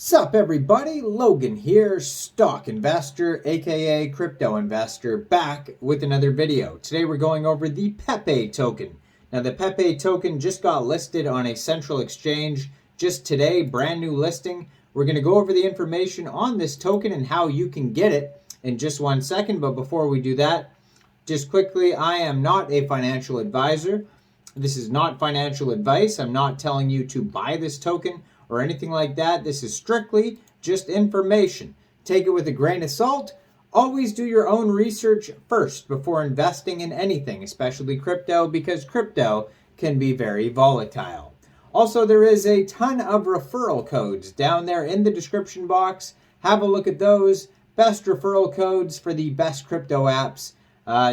Sup everybody, Logan here, stock investor, aka crypto investor, back with another video. Today we're going over the Pepe token. Now the Pepe token just got listed on a central exchange just today, brand new listing. We're going to go over the information on this token and how you can get it in just 1 second. But before we do that, just quickly, I am not a financial advisor. This is not financial advice. I'm not telling you to buy this token or anything like that. This is strictly just information. Take it with a grain of salt. Always do your own research first before investing in anything, especially crypto, because crypto can be very volatile. Also, there is a ton of referral codes down there in the description box. Have a look at those. Best referral codes for the best crypto apps.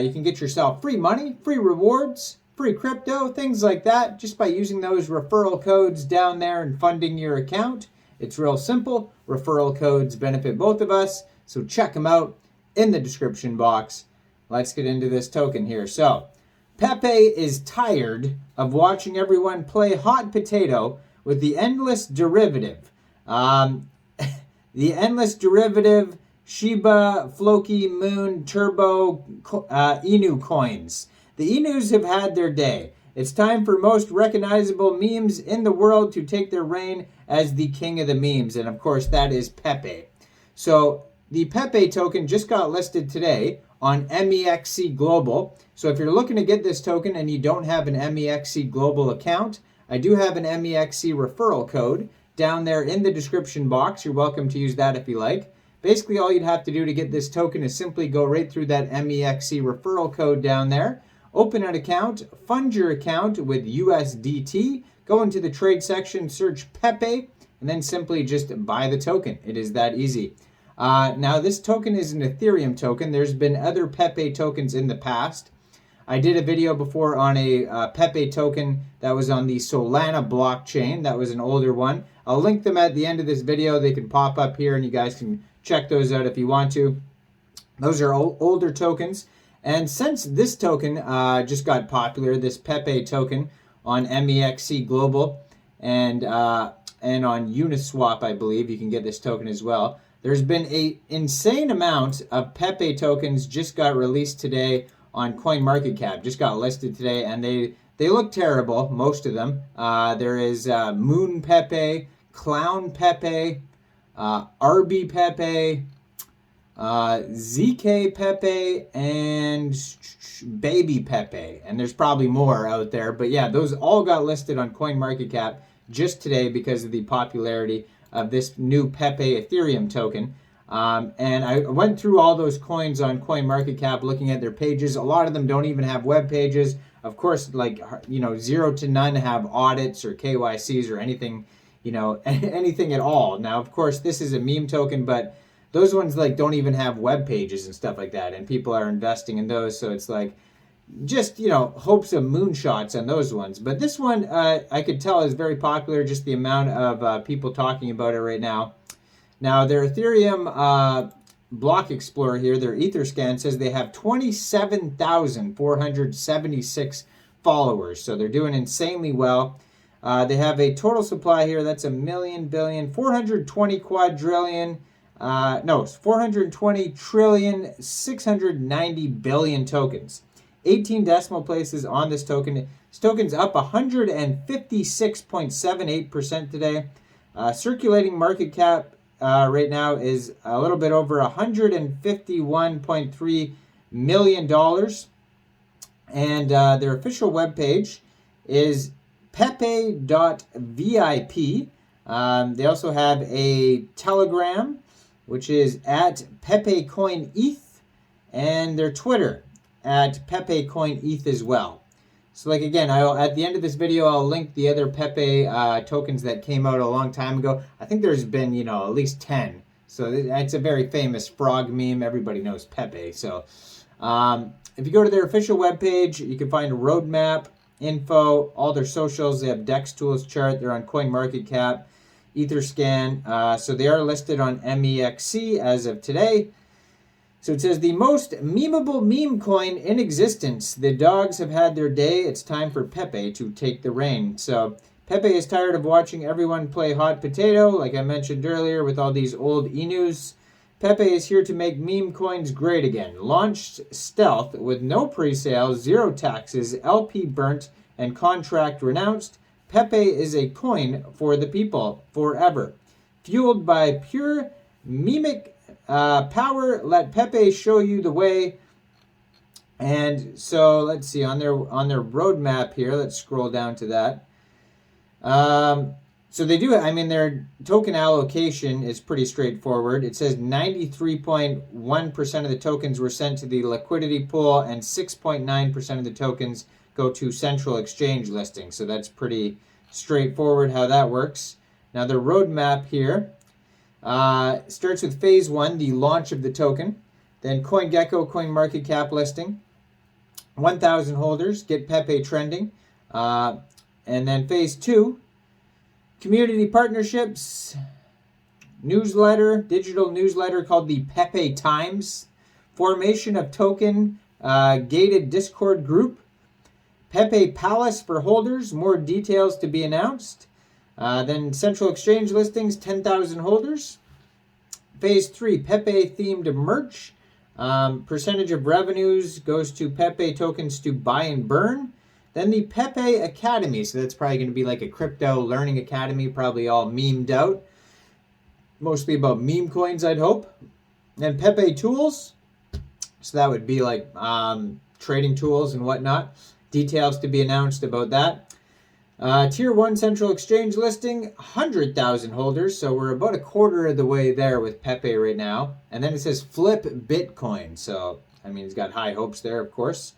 You can get yourself free money, free rewards, free crypto, things like that, just by using those referral codes down there and funding your account. It's real simple. Referral codes benefit both of us, so check them out in the description box. Let's get into this token here. So, Pepe is tired of watching everyone play hot potato with the endless derivative. The endless derivative Shiba, Floki, Moon, Turbo, Inu coins. The Inus have had their day. It's time for most recognizable memes in the world to take their reign as the king of the memes. And of course, that is Pepe. So the Pepe token just got listed today on Mexc Global. So if you're looking to get this token and you don't have an Mexc Global account, I do have an Mexc referral code down there in the description box. You're welcome to use that if you like. Basically, all you'd have to do to get this token is simply go right through that Mexc referral code down there. Open an account, fund your account with USDT, go into the trade section, search Pepe, and then simply just buy the token. It is that easy. Now, this token is an Ethereum token. There's been other Pepe tokens in the past. I did a video before on a Pepe token that was on the Solana blockchain. That was an older one. I'll link them at the end of this video. They can pop up here, and you guys can check those out if you want to. Those are older tokens. And since this token just got popular, this Pepe token on Mexc Global and on Uniswap, I believe, you can get this token as well. There's been an insane amount of Pepe tokens just got released today on CoinMarketCap, just got listed today, and they look terrible, most of them. There is Moon Pepe, Clown Pepe, RB Pepe, ZK Pepe, and Baby Pepe, and there's probably more out there, but yeah, those all got listed on CoinMarketCap just today because of the popularity of this new Pepe Ethereum token. And I went through all those coins on CoinMarketCap looking at their pages. A lot of them don't even have web pages. Of course, like, 0 to none have audits or KYCs or anything, anything at all. Now, of course, this is a meme token, but those ones don't even have web pages and stuff like that, and people are investing in those, so it's just hopes of moonshots on those ones. But this one I could tell is very popular, just the amount of people talking about it right now. Now their Ethereum block explorer here, their Etherscan, says they have 27,476 followers, so they're doing insanely well. They have a total supply here that's 420 quadrillion. 420 trillion, 690 billion tokens. 18 decimal places on this token. This token's up 156.78% today. Circulating market cap right now is a little bit over $151.3 million. And their official webpage is pepe.vip. They also have a Telegram, which is at Pepecoin ETH, and their Twitter at Pepecoin ETH as well. So again, at the end of this video, I'll link the other Pepe tokens that came out a long time ago. I think there's been, at least 10. So it's a very famous frog meme. Everybody knows Pepe. So if you go to their official webpage, you can find a roadmap, info, all their socials. They have DEX tools chart. They're on CoinMarketCap, Etherscan. So they are listed on Mexc as of today. So it says, the most memeable meme coin in existence. The dogs have had their day. It's time for Pepe to take the reign. So Pepe is tired of watching everyone play hot potato, like I mentioned earlier with all these old e-news. Pepe is here to make meme coins great again. Launched stealth with no pre-sale, zero taxes, LP burnt, and contract renounced. Pepe is a coin for the people forever. Fueled by pure memic power, let Pepe show you the way. And so let's see on their roadmap here. Let's scroll down to that. So they do, I mean, their token allocation is pretty straightforward. It says 93.1% of the tokens were sent to the liquidity pool and 6.9% of the tokens go to central exchange listings. So that's pretty straightforward how that works. Now the roadmap here starts with phase 1, the launch of the token. Then CoinGecko, CoinMarketCap listing. 1,000 holders, get Pepe trending. And then phase 2, community partnerships, newsletter, digital newsletter called the Pepe Times, formation of token gated Discord group, Pepe Palace for holders, more details to be announced. Then central exchange listings, 10,000 holders. Phase 3, Pepe themed merch. Percentage of revenues goes to Pepe tokens to buy and burn. Then the Pepe Academy, so that's probably going to be like a crypto learning academy, probably all memed out. Mostly about meme coins, I'd hope. And Pepe Tools, so that would be like trading tools and whatnot. Details to be announced about that. Tier 1 central exchange listing, 100,000 holders, so we're about a quarter of the way there with Pepe right now. And then it says flip Bitcoin, so I mean, he's got high hopes there, of course.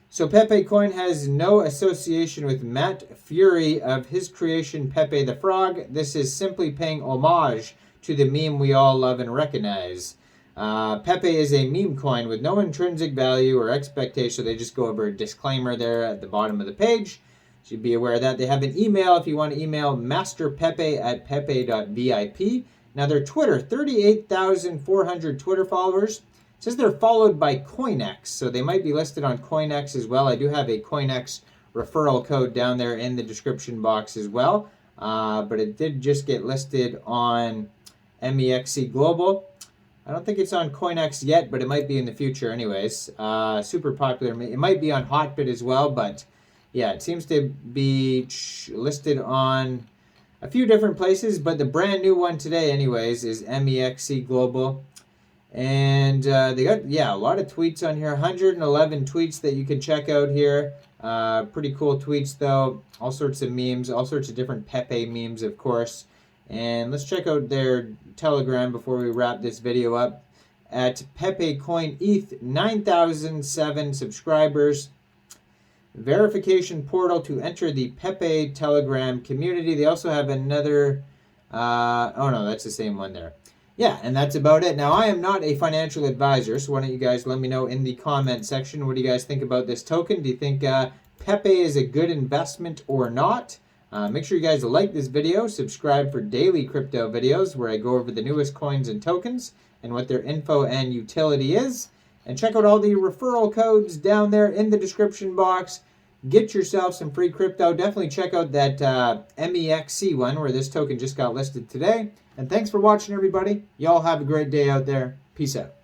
So Pepe Coin has no association with Matt Fury of his creation Pepe the Frog. This is simply paying homage to the meme we all love and recognize. Pepe is a meme coin with no intrinsic value or expectation. So they just go over a disclaimer there at the bottom of the page. So you'd be aware of that. They have an email if you want to email masterpepe@pepe.vip. Now their Twitter, 38,400 Twitter followers. It says they're followed by CoinEx, so they might be listed on CoinEx as well. I do have a CoinEx referral code down there in the description box as well, but it did just get listed on Mexc Global. I don't think it's on CoinEx yet, but it might be in the future anyways. Super popular. It might be on Hotbit as well, but yeah, it seems to be listed on a few different places, but the brand new one today anyways is Mexc Global. And they got, a lot of tweets on here. 111 tweets that you can check out here. Pretty cool tweets, though. All sorts of memes, all sorts of different Pepe memes, of course. And let's check out their Telegram before we wrap this video up. At Pepecoin ETH, 9,007 subscribers. Verification portal to enter the Pepe Telegram community. They also have another... oh, no, that's the same one there. Yeah, and that's about it. Now, I am not a financial advisor, so why don't you guys let me know in the comment section, what do you guys think about this token? Do you think Pepe is a good investment or not? Make sure you guys like this video, subscribe for daily crypto videos where I go over the newest coins and tokens and what their info and utility is. And check out all the referral codes down there in the description box. Get yourself some free crypto. Definitely check out that Mexc one where this token just got listed today. And thanks for watching, everybody. Y'all have a great day out there. Peace out.